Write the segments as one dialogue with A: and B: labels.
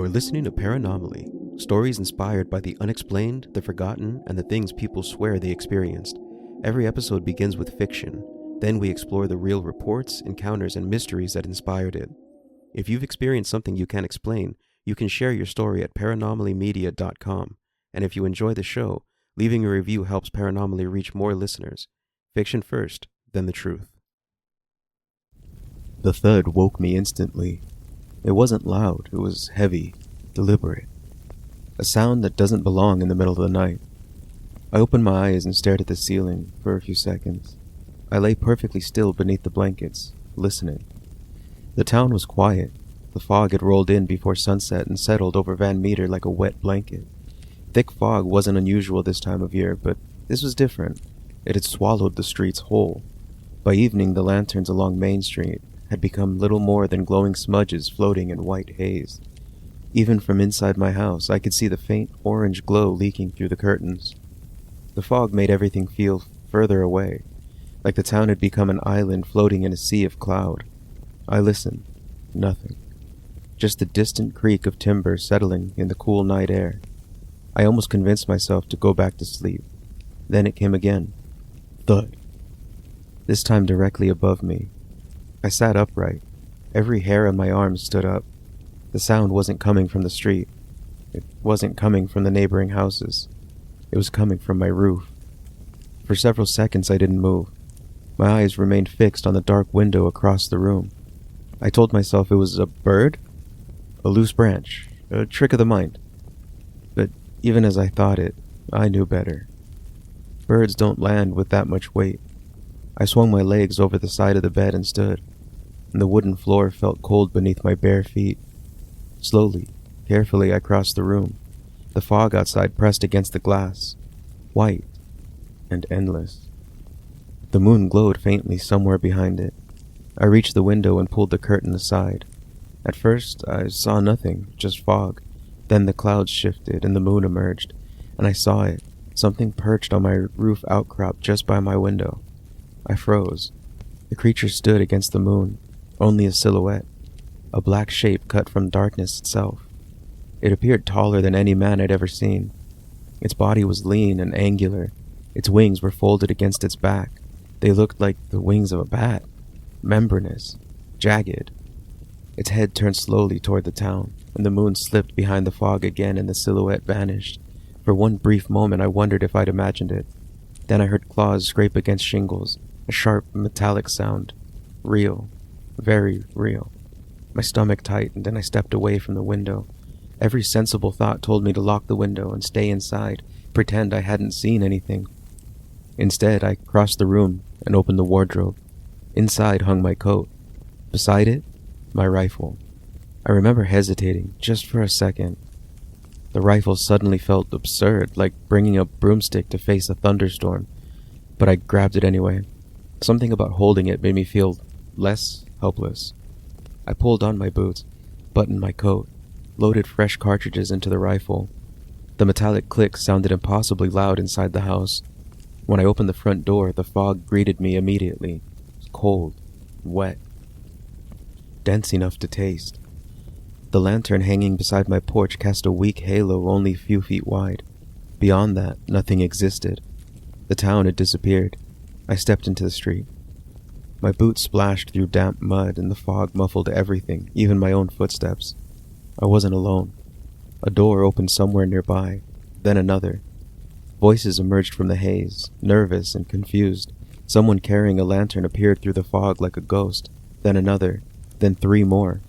A: You're listening to Paranomaly, stories inspired by the unexplained, the forgotten, and the things people swear they experienced. Every episode begins with fiction, then we explore the real reports, encounters, and mysteries that inspired it. If you've experienced something you can't explain, you can share your story at paranomalymedia.com. And if you enjoy the show, leaving a review helps Paranomaly reach more listeners. Fiction first, then the truth. The thud woke me instantly. It wasn't loud, it was heavy, deliberate. A sound that doesn't belong in the middle of the night. I opened my eyes and stared at the ceiling for a few seconds. I lay perfectly still beneath the blankets, listening. The town was quiet. The fog had rolled in before sunset and settled over Van Meter like a wet blanket. Thick fog wasn't unusual this time of year, but this was different. It had swallowed the streets whole. By evening, the lanterns along Main Street had become little more than glowing smudges floating in white haze. Even from inside my house, I could see the faint orange glow leaking through the curtains. The fog made everything feel further away, like the town had become an island floating in a sea of cloud. I listened. Nothing. Just the distant creak of timber settling in the cool night air. I almost convinced myself to go back to sleep. Then it came again. Thud. This time directly above me. I sat upright. Every hair on my arms stood up. The sound wasn't coming from the street. It wasn't coming from the neighboring houses. It was coming from my roof. For several seconds I didn't move. My eyes remained fixed on the dark window across the room. I told myself it was a bird, a loose branch, a trick of the mind. But even as I thought it, I knew better. Birds don't land with that much weight. I swung my legs over the side of the bed and stood, and the wooden floor felt cold beneath my bare feet. Slowly, carefully, I crossed the room. The fog outside pressed against the glass, white and endless. The moon glowed faintly somewhere behind it. I reached the window and pulled the curtain aside. At first, I saw nothing, just fog. Then the clouds shifted and the moon emerged, and I saw it, something perched on my roof outcrop just by my window. I froze. The creature stood against the moon, only a silhouette, a black shape cut from darkness itself. It appeared taller than any man I'd ever seen. Its body was lean and angular. Its wings were folded against its back. They looked like the wings of a bat, membranous, jagged. Its head turned slowly toward the town, and the moon slipped behind the fog again and the silhouette vanished. For one brief moment I wondered if I'd imagined it. Then I heard claws scrape against shingles, a sharp metallic sound. Real. Very real. My stomach tightened and I stepped away from the window. Every sensible thought told me to lock the window and stay inside, pretend I hadn't seen anything. Instead, I crossed the room and opened the wardrobe. Inside hung my coat. Beside it, my rifle. I remember hesitating, just for a second. The rifle suddenly felt absurd, like bringing a broomstick to face a thunderstorm. But I grabbed it anyway. Something about holding it made me feel less helpless. I pulled on my boots, buttoned my coat, loaded fresh cartridges into the rifle. The metallic click sounded impossibly loud inside the house. When I opened the front door, the fog greeted me immediately. Cold, wet, dense enough to taste. The lantern hanging beside my porch cast a weak halo only a few feet wide. Beyond that, nothing existed. The town had disappeared. I stepped into the street. My boots splashed through damp mud and the fog muffled everything, even my own footsteps. I wasn't alone. A door opened somewhere nearby, then another. Voices emerged from the haze, nervous and confused. Someone carrying a lantern appeared through the fog like a ghost, then another, then three more.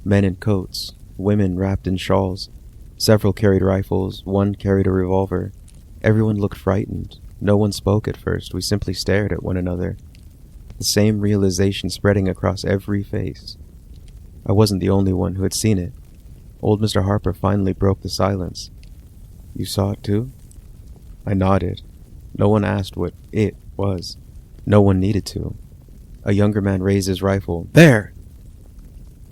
A: Men in coats, women wrapped in shawls. Several carried rifles, one carried a revolver. Everyone looked frightened. No one spoke at first, we simply stared at one another. The same realization spreading across every face. I wasn't the only one who had seen it. Old Mr. Harper finally broke the silence. You saw it too? I nodded. No one asked what it was. No one needed to. A younger man raised his rifle. There!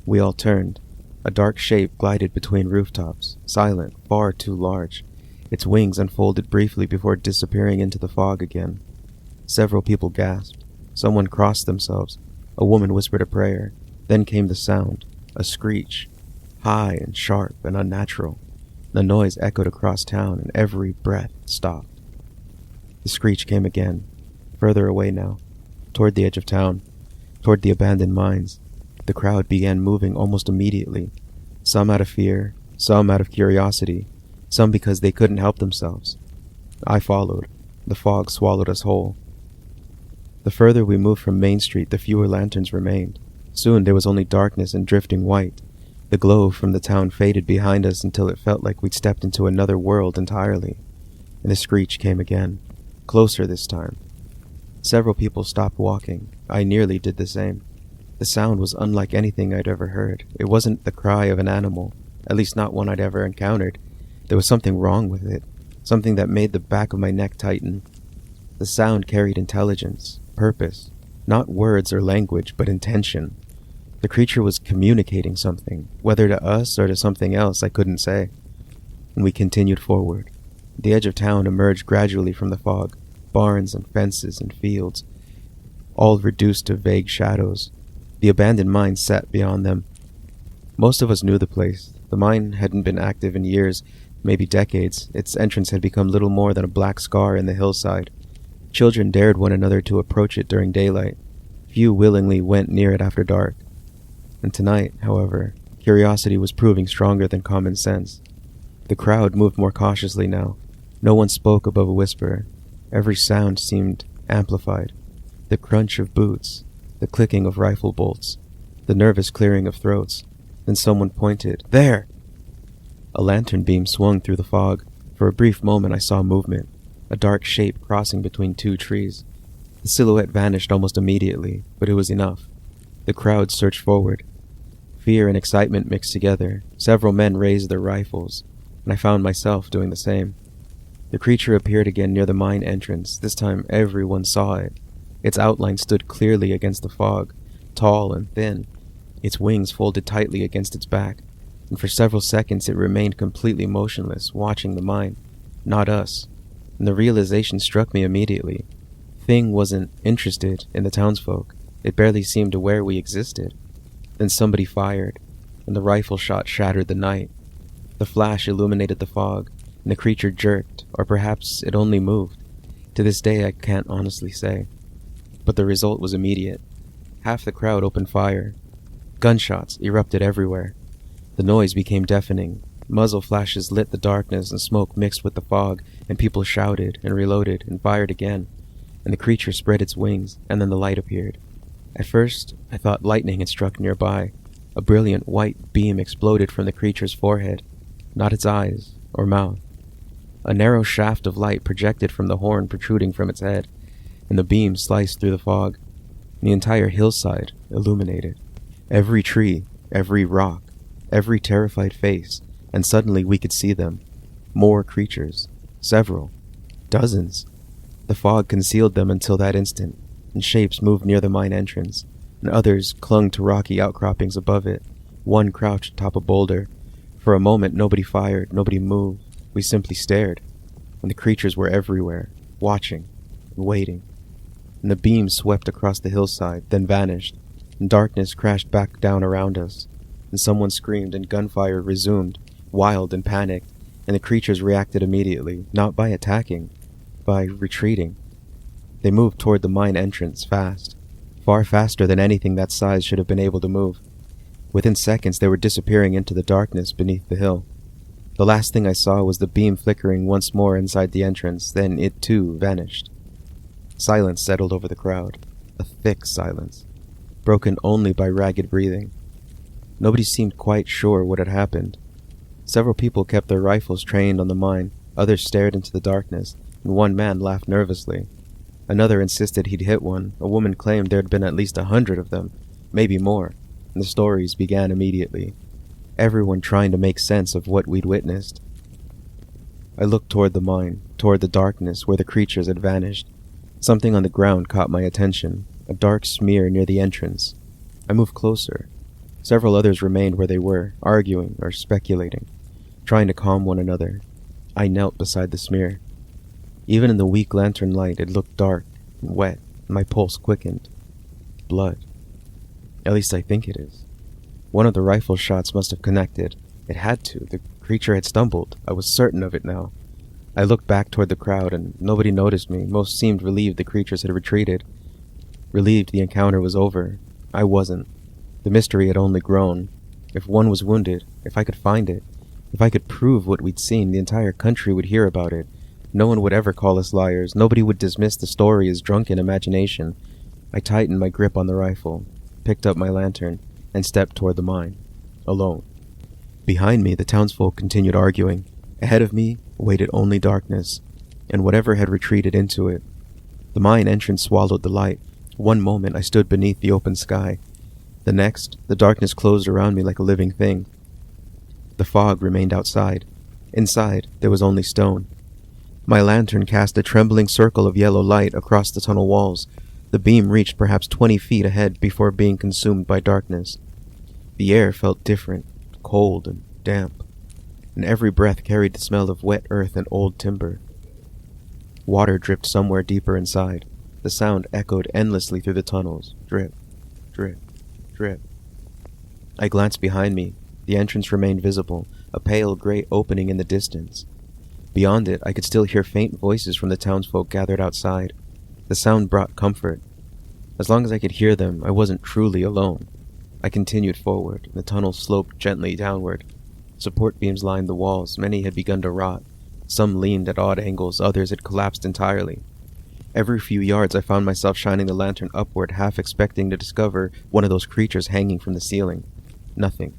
A: We all turned. A dark shape glided between rooftops, silent, far too large. Its wings unfolded briefly before disappearing into the fog again. Several people gasped. Someone crossed themselves. A woman whispered a prayer. Then came the sound, a screech. high and sharp and unnatural. The noise echoed across town, and every breath stopped. The screech came again, further away now, toward the edge of town, toward the abandoned mines. The crowd began moving almost immediately, some out of fear, some out of curiosity, some because they couldn't help themselves. I followed. The fog swallowed us whole. The further we moved from Main Street, the fewer lanterns remained. Soon there was only darkness and drifting white. The glow from the town faded behind us until it felt like we'd stepped into another world entirely. And the screech came again, closer this time. Several people stopped walking. I nearly did the same. The sound was unlike anything I'd ever heard. It wasn't the cry of an animal, at least not one I'd ever encountered. There was something wrong with it, something that made the back of my neck tighten. The sound carried intelligence, purpose, not words or language, but intention. The creature was communicating something, whether to us or to something else I couldn't say. And we continued forward. The edge of town emerged gradually from the fog, barns and fences and fields, all reduced to vague shadows. The abandoned mine sat beyond them. Most of us knew the place. The mine hadn't been active in years, maybe decades. Its entrance had become little more than a black scar in the hillside. Children dared one another to approach it during daylight. Few willingly went near it after dark. And tonight, however, curiosity was proving stronger than common sense. The crowd moved more cautiously now. No one spoke above a whisper. Every sound seemed amplified. The crunch of boots, the clicking of rifle bolts, the nervous clearing of throats. Then someone pointed. There! A lantern beam swung through the fog. For a brief moment I saw movement, a dark shape crossing between two trees. The silhouette vanished almost immediately, but it was enough. The crowd surged forward. Fear and excitement mixed together. Several men raised their rifles, and I found myself doing the same. The creature appeared again near the mine entrance. This time everyone saw it. Its outline stood clearly against the fog, tall and thin, its wings folded tightly against its back, and for several seconds it remained completely motionless, watching the mine, not us. And the realization struck me immediately. Thing wasn't interested in the townsfolk. It barely seemed aware we existed. Then somebody fired, and the rifle shot shattered the night. The flash illuminated the fog, and the creature jerked, or perhaps it only moved. To this day I can't honestly say. But the result was immediate. Half the crowd opened fire. Gunshots erupted everywhere. The noise became deafening. Muzzle flashes lit the darkness, and smoke mixed with the fog, and people shouted and reloaded and fired again. And the creature spread its wings, and then the light appeared. At first, I thought lightning had struck nearby. A brilliant white beam exploded from the creature's forehead, not its eyes or mouth. A narrow shaft of light projected from the horn protruding from its head, and the beam sliced through the fog. The entire hillside illuminated. Every tree, every rock, every terrified face, and suddenly we could see them. More creatures. Several. Dozens. The fog concealed them until that instant, and shapes moved near the mine entrance, and others clung to rocky outcroppings above it. One crouched atop a boulder. For a moment nobody fired, nobody moved. We simply stared, and the creatures were everywhere, watching and waiting. And the beam swept across the hillside, then vanished, and darkness crashed back down around us, and someone screamed and gunfire resumed, wild and panicked, and the creatures reacted immediately, not by attacking, by retreating. They moved toward the mine entrance fast, far faster than anything that size should have been able to move. Within seconds they were disappearing into the darkness beneath the hill. The last thing I saw was the beam flickering once more inside the entrance, then it too vanished. Silence settled over the crowd, a thick silence, broken only by ragged breathing. Nobody seemed quite sure what had happened. Several people kept their rifles trained on the mine, others stared into the darkness, and one man laughed nervously. Another insisted he'd hit one. A woman claimed there'd been at least 100 of them, maybe more, and the stories began immediately. Everyone trying to make sense of what we'd witnessed. I looked toward the mine, toward the darkness where the creatures had vanished. Something on the ground caught my attention, a dark smear near the entrance. I moved closer. Several others remained where they were, arguing or speculating, trying to calm one another. I knelt beside the smear. Even in the weak lantern light, it looked dark and wet, and my pulse quickened. Blood. At least I think it is. One of the rifle shots must have connected. It had to. The creature had stumbled. I was certain of it now. I looked back toward the crowd, and nobody noticed me. Most seemed relieved the creatures had retreated. Relieved the encounter was over. I wasn't. The mystery had only grown. If one was wounded, if I could find it, if I could prove what we'd seen, the entire country would hear about it. No one would ever call us liars. Nobody would dismiss the story as drunken imagination. I tightened my grip on the rifle, picked up my lantern, and stepped toward the mine. Alone. Behind me, the townsfolk continued arguing. Ahead of me waited only darkness, and whatever had retreated into it. The mine entrance swallowed the light. One moment I stood beneath the open sky. The next, the darkness closed around me like a living thing. The fog remained outside. Inside, there was only stone. My lantern cast a trembling circle of yellow light across the tunnel walls. The beam reached perhaps 20 feet ahead before being consumed by darkness. The air felt different, cold and damp, and every breath carried the smell of wet earth and old timber. Water dripped somewhere deeper inside. The sound echoed endlessly through the tunnels. Drip, drip, drip. I glanced behind me. The entrance remained visible, a pale gray opening in the distance. Beyond it, I could still hear faint voices from the townsfolk gathered outside. The sound brought comfort. As long as I could hear them, I wasn't truly alone. I continued forward. The tunnel sloped gently downward. Support beams lined the walls. Many had begun to rot. Some leaned at odd angles, others had collapsed entirely. Every few yards I found myself shining the lantern upward, half expecting to discover one of those creatures hanging from the ceiling. Nothing.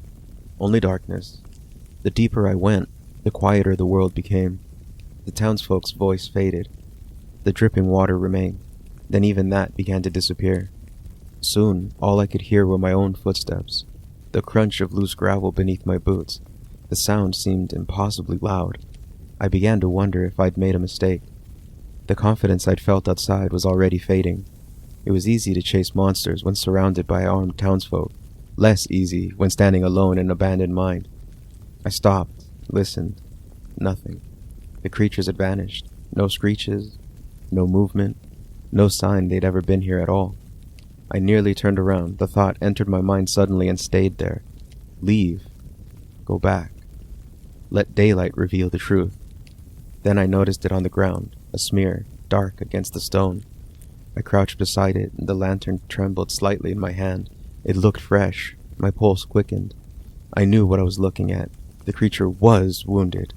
A: Only darkness. The deeper I went, the quieter the world became. The townsfolk's voice faded. The dripping water remained. Then even that began to disappear. Soon, all I could hear were my own footsteps, the crunch of loose gravel beneath my boots. The sound seemed impossibly loud. I began to wonder if I'd made a mistake. The confidence I'd felt outside was already fading. It was easy to chase monsters when surrounded by armed townsfolk, less easy when standing alone in an abandoned mine. I stopped, listened. Nothing. The creatures had vanished. No screeches, no movement, no sign they'd ever been here at all. I nearly turned around. The thought entered my mind suddenly and stayed there. Leave. Go back. Let daylight reveal the truth. Then I noticed it on the ground, a smear, dark against the stone. I crouched beside it, and the lantern trembled slightly in my hand. It looked fresh. My pulse quickened. I knew what I was looking at. The creature was wounded.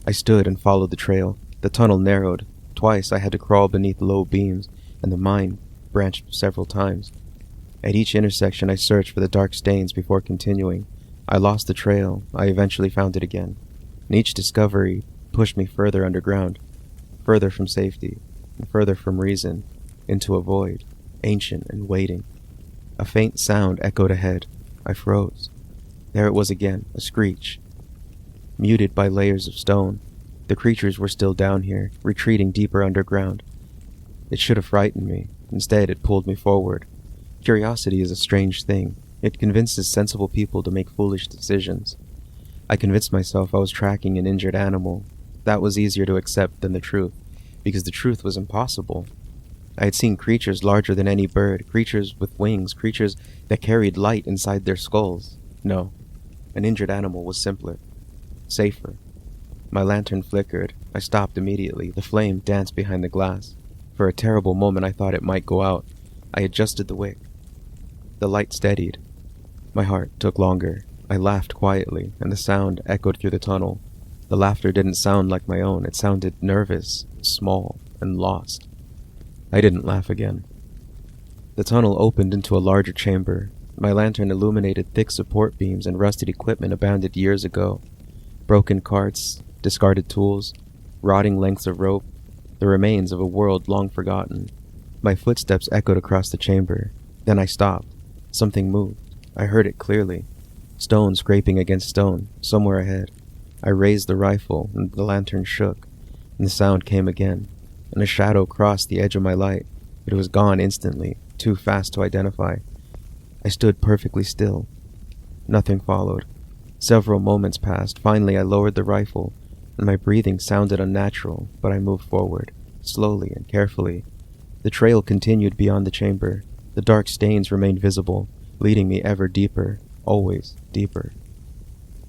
A: I stood and followed the trail. The tunnel narrowed. Twice I had to crawl beneath low beams, and the mine branched several times. At each intersection I searched for the dark stains before continuing. I lost the trail. I eventually found it again. And each discovery pushed me further underground, further from safety, and further from reason, into a void, ancient and waiting. A faint sound echoed ahead. I froze. There it was again, a screech. Muted by layers of stone, the creatures were still down here, retreating deeper underground. It should have frightened me. Instead, it pulled me forward. Curiosity is a strange thing. It convinces sensible people to make foolish decisions. I convinced myself I was tracking an injured animal. That was easier to accept than the truth, because the truth was impossible. I had seen creatures larger than any bird, creatures with wings, creatures that carried light inside their skulls. No, an injured animal was simpler, safer. My lantern flickered. I stopped immediately. The flame danced behind the glass. For a terrible moment I thought it might go out. I adjusted the wick. The light steadied. My heart took longer. I laughed quietly, and the sound echoed through the tunnel. The laughter didn't sound like my own. It sounded nervous, small, and lost. I didn't laugh again. The tunnel opened into a larger chamber. My lantern illuminated thick support beams and rusted equipment abandoned years ago. Broken carts, discarded tools, rotting lengths of rope, the remains of a world long forgotten. My footsteps echoed across the chamber. Then I stopped. Something moved. I heard it clearly. Stone scraping against stone, somewhere ahead. I raised the rifle, and the lantern shook, and the sound came again, and a shadow crossed the edge of my light, but it was gone instantly, too fast to identify. I stood perfectly still. Nothing followed. Several moments passed. Finally, I lowered the rifle, and my breathing sounded unnatural, but I moved forward, slowly and carefully. The trail continued beyond the chamber. The dark stains remained visible, leading me ever deeper. always deeper.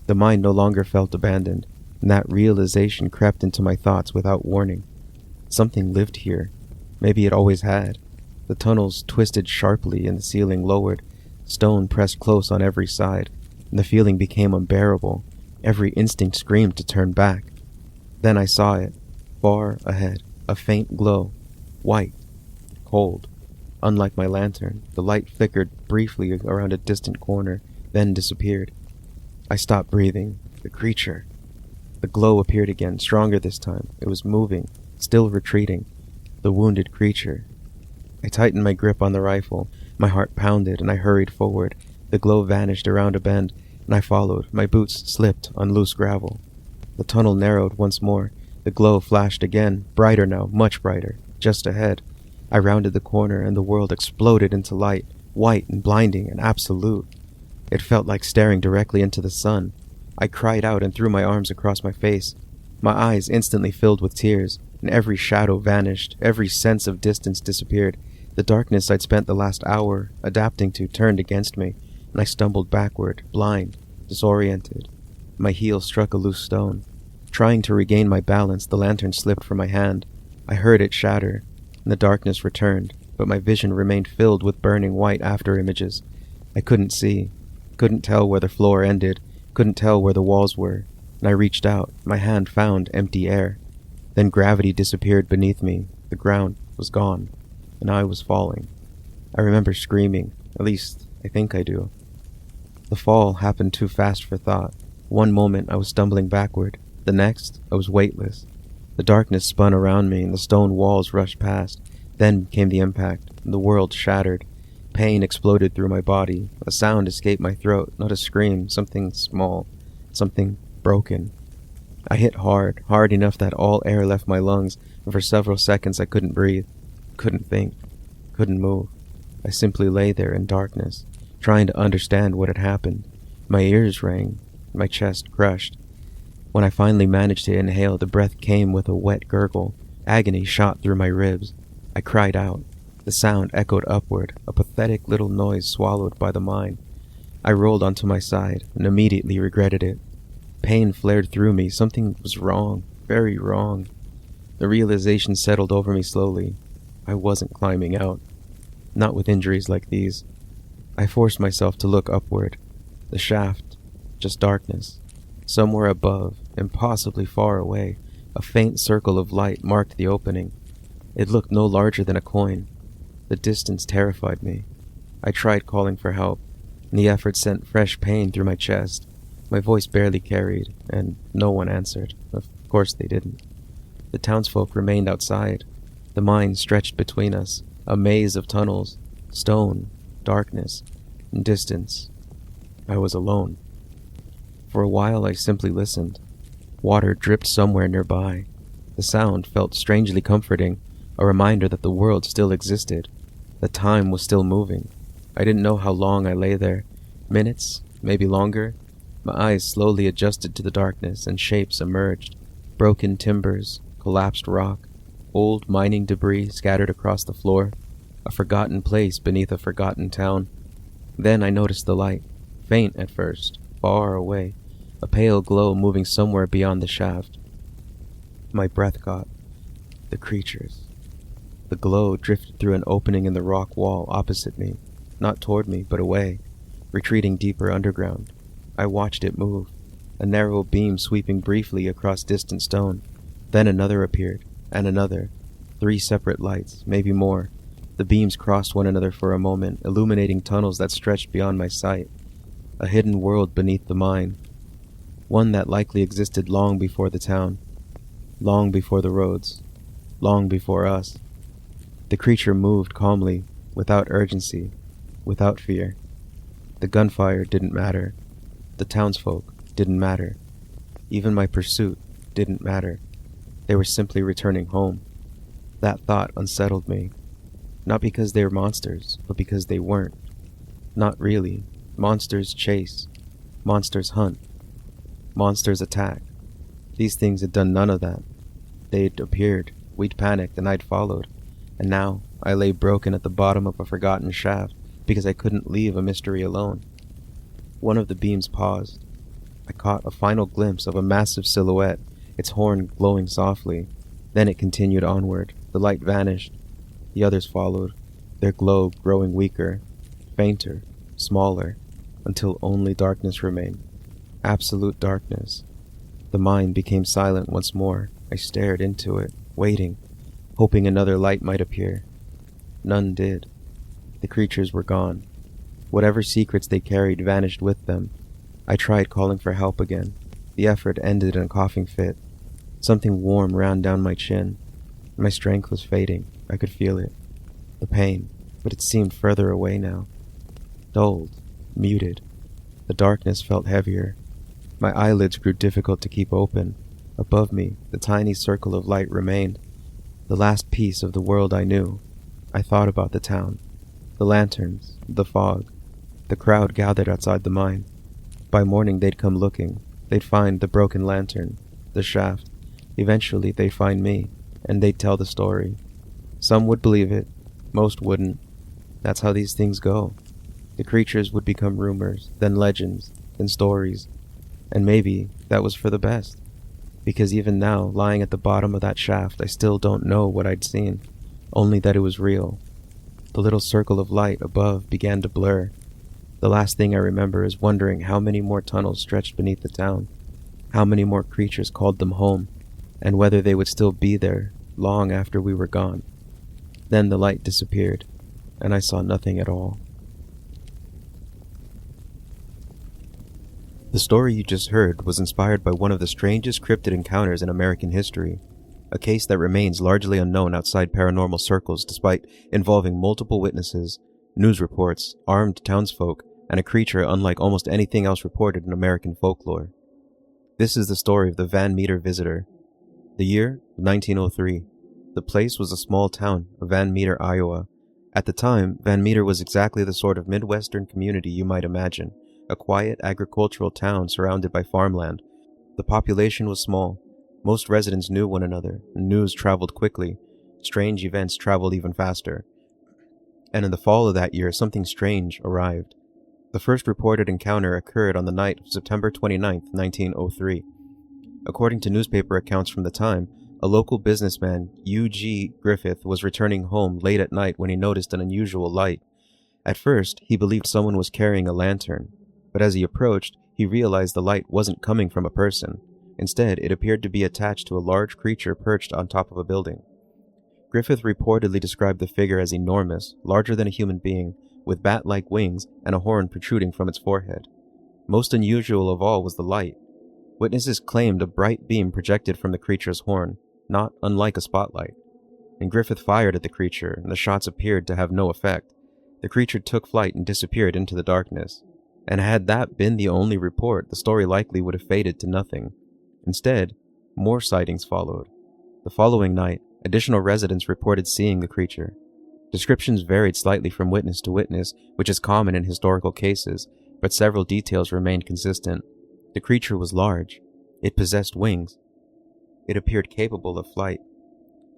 A: The mind no longer felt abandoned, and that realization crept into my thoughts without warning. Something lived here. Maybe it always had. The tunnels twisted sharply and the ceiling lowered. Stone pressed close on every side, and the feeling became unbearable. Every instinct screamed to turn back. Then I saw it, far ahead, a faint glow, white, cold. Unlike my lantern, the light flickered briefly around a distant corner, then disappeared. I stopped breathing. The creature. The glow appeared again, stronger this time. It was moving, still retreating. The wounded creature. I tightened my grip on the rifle. My heart pounded, and I hurried forward. The glow vanished around a bend, and I followed. My boots slipped on loose gravel. The tunnel narrowed once more. The glow flashed again, brighter now, much brighter, just ahead. I rounded the corner, and the world exploded into light, white and blinding and absolute. It felt like staring directly into the sun. I cried out and threw my arms across my face. My eyes instantly filled with tears, and every shadow vanished, every sense of distance disappeared. The darkness I'd spent the last hour adapting to turned against me, and I stumbled backward, blind, disoriented. My heel struck a loose stone. Trying to regain my balance, the lantern slipped from my hand. I heard it shatter, and the darkness returned, but my vision remained filled with burning white after images. I couldn't see, couldn't tell where the floor ended, couldn't tell where the walls were, and I reached out. My hand found empty air. Then gravity disappeared beneath me. The ground was gone, and I was falling. I remember screaming, at least I think I do. The fall happened too fast for thought. One moment I was stumbling backward, the next I was weightless. The darkness spun around me and the stone walls rushed past. Then came the impact, and the world shattered. Pain exploded through my body. A sound escaped my throat, not a scream, something small, something broken. I hit hard, hard enough that all air left my lungs, and for several seconds I couldn't breathe, couldn't think, couldn't move. I simply lay there in darkness, trying to understand what had happened. My ears rang, my chest crushed. When I finally managed to inhale, the breath came with a wet gurgle. Agony shot through my ribs. I cried out. The sound echoed upward, a pathetic little noise swallowed by the mind. I rolled onto my side and immediately regretted it. Pain flared through me. Something was wrong, very wrong. The realization settled over me slowly. I wasn't climbing out. Not with injuries like these. I forced myself to look upward. The shaft, just darkness. Somewhere above, impossibly far away, a faint circle of light marked the opening. It looked no larger than a coin. The distance terrified me. I tried calling for help, and the effort sent fresh pain through my chest. My voice barely carried, and no one answered. Of course they didn't. The townsfolk remained outside. The mine stretched between us, a maze of tunnels, stone, darkness, and distance. I was alone. For a while I simply listened. Water dripped somewhere nearby. The sound felt strangely comforting, a reminder that the world still existed, that time was still moving. I didn't know how long I lay there. Minutes, maybe longer. My eyes slowly adjusted to the darkness, and shapes emerged. Broken timbers, collapsed rock, old mining debris scattered across the floor, a forgotten place beneath a forgotten town. Then I noticed the light, faint at first, far away, a pale glow moving somewhere beyond the shaft. My breath caught. The creatures. The glow drifted through an opening in the rock wall opposite me, not toward me, but away, retreating deeper underground. I watched it move, a narrow beam sweeping briefly across distant stone. Then another appeared, and another. 3 separate lights, maybe more. The beams crossed one another for a moment, illuminating tunnels that stretched beyond my sight. A hidden world beneath the mine. One that likely existed long before the town, long before the roads, long before us. The creature moved calmly, without urgency, without fear. The gunfire didn't matter. The townsfolk didn't matter. Even my pursuit didn't matter. They were simply returning home. That thought unsettled me. Not because they were monsters, but because they weren't. Not really. Monsters chase. Monsters hunt. Monsters attack. These things had done none of that. They'd appeared, we'd panicked, and I'd followed. And now I lay broken at the bottom of a forgotten shaft because I couldn't leave a mystery alone. One of the beams paused. I caught a final glimpse of a massive silhouette, its horn glowing softly. Then it continued onward. The light vanished. The others followed, their glow growing weaker, fainter, smaller, until only darkness remained. Absolute darkness. The mind became silent once more. I stared into it, waiting, hoping another light might appear. None did. The creatures were gone. Whatever secrets they carried vanished with them. I tried calling for help again. The effort ended in a coughing fit. Something warm ran down my chin. My strength was fading. I could feel it. The pain, but it seemed further away now. Dulled, muted. The darkness felt heavier. My eyelids grew difficult to keep open. Above me, the tiny circle of light remained. The last piece of the world I knew. I thought about the town. The lanterns, the fog. The crowd gathered outside the mine. By morning they'd come looking. They'd find the broken lantern, the shaft. Eventually they'd find me, and they'd tell the story. Some would believe it, most wouldn't. That's how these things go. The creatures would become rumors, then legends, then stories. And maybe that was for the best. Because even now, lying at the bottom of that shaft, I still don't know what I'd seen, only that it was real. The little circle of light above began to blur. The last thing I remember is wondering how many more tunnels stretched beneath the town, how many more creatures called them home, and whether they would still be there long after we were gone. Then the light disappeared, and I saw nothing at all. The story you just heard was inspired by one of the strangest cryptid encounters in American history, a case that remains largely unknown outside paranormal circles despite involving multiple witnesses, news reports, armed townsfolk, and a creature unlike almost anything else reported in American folklore. This is the story of the Van Meter visitor. The year, 1903. The place was a small town of Van Meter, Iowa. At the time, Van Meter was exactly the sort of Midwestern community you might imagine, a quiet agricultural town surrounded by farmland. The population was small. Most residents knew one another, and news traveled quickly. Strange events traveled even faster. And in the fall of that year, something strange arrived. The first reported encounter occurred on the night of September 29, 1903. According to newspaper accounts from the time, a local businessman, U.G. Griffith, was returning home late at night when he noticed an unusual light. At first, he believed someone was carrying a lantern, but as he approached, he realized the light wasn't coming from a person. Instead, it appeared to be attached to a large creature perched on top of a building. Griffith reportedly described the figure as enormous, larger than a human being, with bat-like wings and a horn protruding from its forehead. Most unusual of all was the light. Witnesses claimed a bright beam projected from the creature's horn, not unlike a spotlight. And Griffith fired at the creature, and the shots appeared to have no effect. The creature took flight and disappeared into the darkness. And had that been the only report, the story likely would have faded to nothing. Instead, more sightings followed. The following night, additional residents reported seeing the creature. Descriptions varied slightly from witness to witness, which is common in historical cases, but several details remained consistent. The creature was large. It possessed wings. It appeared capable of flight.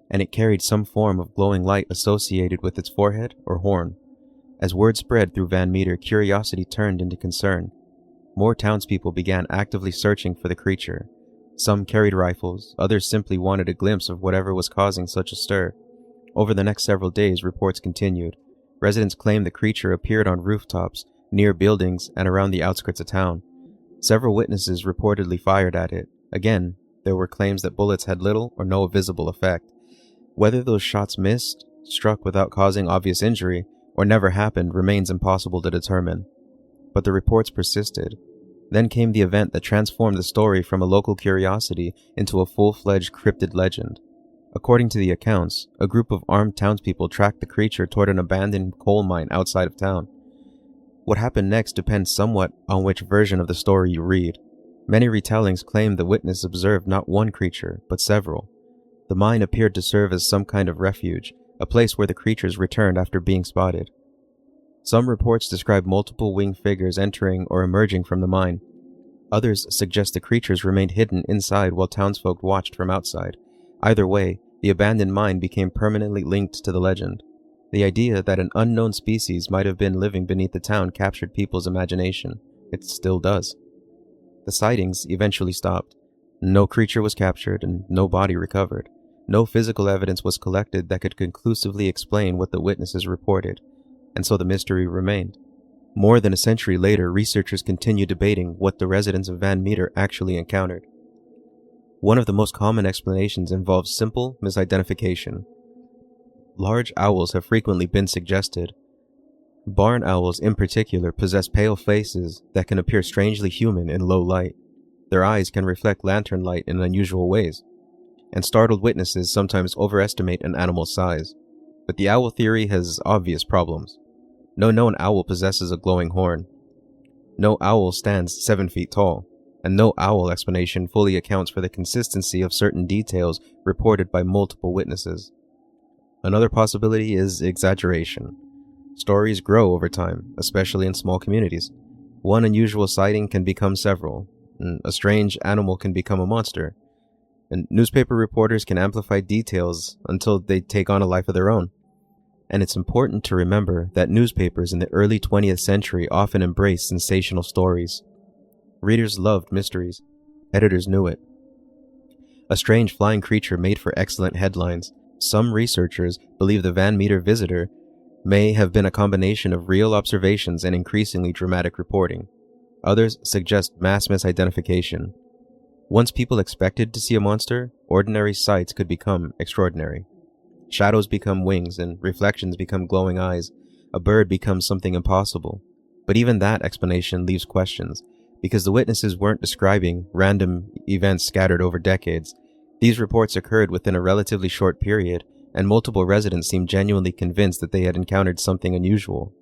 A: And it carried some form of glowing light associated with its forehead or horn. As word spread through Van Meter, curiosity turned into concern. More townspeople began actively searching for the creature. Some carried rifles, others simply wanted a glimpse of whatever was causing such a stir. Over the next several days, reports continued. Residents claimed the creature appeared on rooftops, near buildings, and around the outskirts of town. Several witnesses reportedly fired at it. Again, there were claims that bullets had little or no visible effect. Whether those shots missed, struck without causing obvious injury, or never happened remains impossible to determine. But the reports persisted. Then came the event that transformed the story from a local curiosity into a full-fledged cryptid legend. According to the accounts, a group of armed townspeople tracked the creature toward an abandoned coal mine outside of town. What happened next depends somewhat on which version of the story you read. Many retellings claim the witness observed not one creature, but several. The mine appeared to serve as some kind of refuge, a place where the creatures returned after being spotted. Some reports describe multiple winged figures entering or emerging from the mine. Others suggest the creatures remained hidden inside while townsfolk watched from outside. Either way, the abandoned mine became permanently linked to the legend. The idea that an unknown species might have been living beneath the town captured people's imagination. It still does. The sightings eventually stopped. No creature was captured and no body recovered. No physical evidence was collected that could conclusively explain what the witnesses reported, and so the mystery remained. More than a century later, researchers continue debating what the residents of Van Meter actually encountered. One of the most common explanations involves simple misidentification. Large owls have frequently been suggested. Barn owls in particular possess pale faces that can appear strangely human in low light. Their eyes can reflect lantern light in unusual ways, and startled witnesses sometimes overestimate an animal's size. But the owl theory has obvious problems. No known owl possesses a glowing horn. No owl stands 7 feet tall, and no owl explanation fully accounts for the consistency of certain details reported by multiple witnesses. Another possibility is exaggeration. Stories grow over time, especially in small communities. One unusual sighting can become several, and a strange animal can become a monster, and newspaper reporters can amplify details until they take on a life of their own. And it's important to remember that newspapers in the early 20th century often embraced sensational stories. Readers loved mysteries. Editors knew it. A strange flying creature made for excellent headlines. Some researchers believe the Van Meter visitor may have been a combination of real observations and increasingly dramatic reporting. Others suggest mass misidentification. Once people expected to see a monster, ordinary sights could become extraordinary. Shadows become wings and reflections become glowing eyes. A bird becomes something impossible. But even that explanation leaves questions, because the witnesses weren't describing random events scattered over decades. These reports occurred within a relatively short period, and multiple residents seemed genuinely convinced that they had encountered something unusual.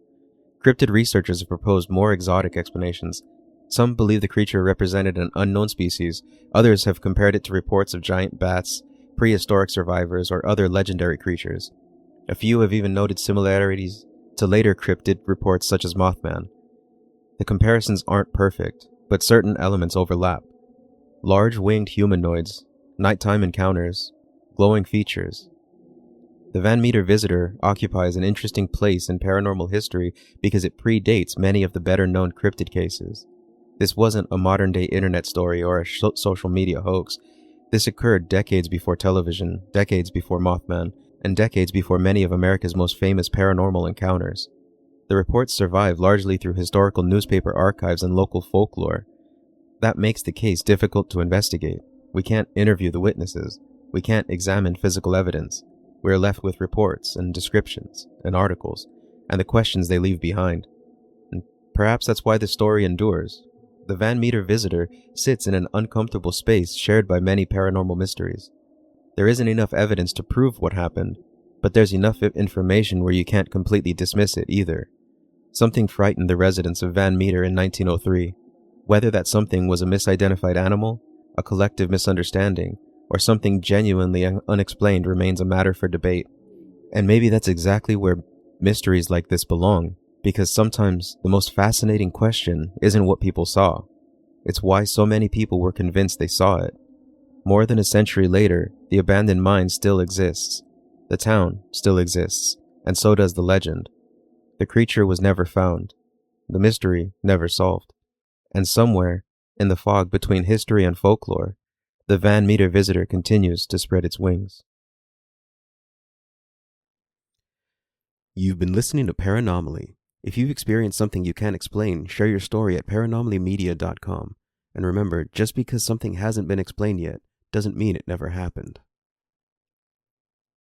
A: Cryptid researchers have proposed more exotic explanations. Some believe the creature represented an unknown species. Others have compared it to reports of giant bats, prehistoric survivors, or other legendary creatures. A few have even noted similarities to later cryptid reports such as Mothman. The comparisons aren't perfect, but certain elements overlap. Large winged humanoids, nighttime encounters, glowing features. The Van Meter visitor occupies an interesting place in paranormal history because it predates many of the better-known cryptid cases. This wasn't a modern-day internet story or a social media hoax. This occurred decades before television, decades before Mothman, and decades before many of America's most famous paranormal encounters. The reports survive largely through historical newspaper archives and local folklore. That makes the case difficult to investigate. We can't interview the witnesses. We can't examine physical evidence. We're left with reports and descriptions and articles, and the questions they leave behind. And perhaps that's why the story endures. The Van Meter visitor sits in an uncomfortable space shared by many paranormal mysteries. There isn't enough evidence to prove what happened, but there's enough information where you can't completely dismiss it either. Something frightened the residents of Van Meter in 1903. Whether that something was a misidentified animal, a collective misunderstanding, or something genuinely unexplained remains a matter for debate. And maybe that's exactly where mysteries like this belong, because sometimes the most fascinating question isn't what people saw. It's why so many people were convinced they saw it. More than a century later, the abandoned mine still exists. The town still exists, and so does the legend. The creature was never found. The mystery never solved. And somewhere, in the fog between history and folklore, the Van Meter visitor continues to spread its wings. You've been listening to Paranomaly. If you've experienced something you can't explain, share your story at paranomalymedia.com. And remember, just because something hasn't been explained yet, doesn't mean it never happened.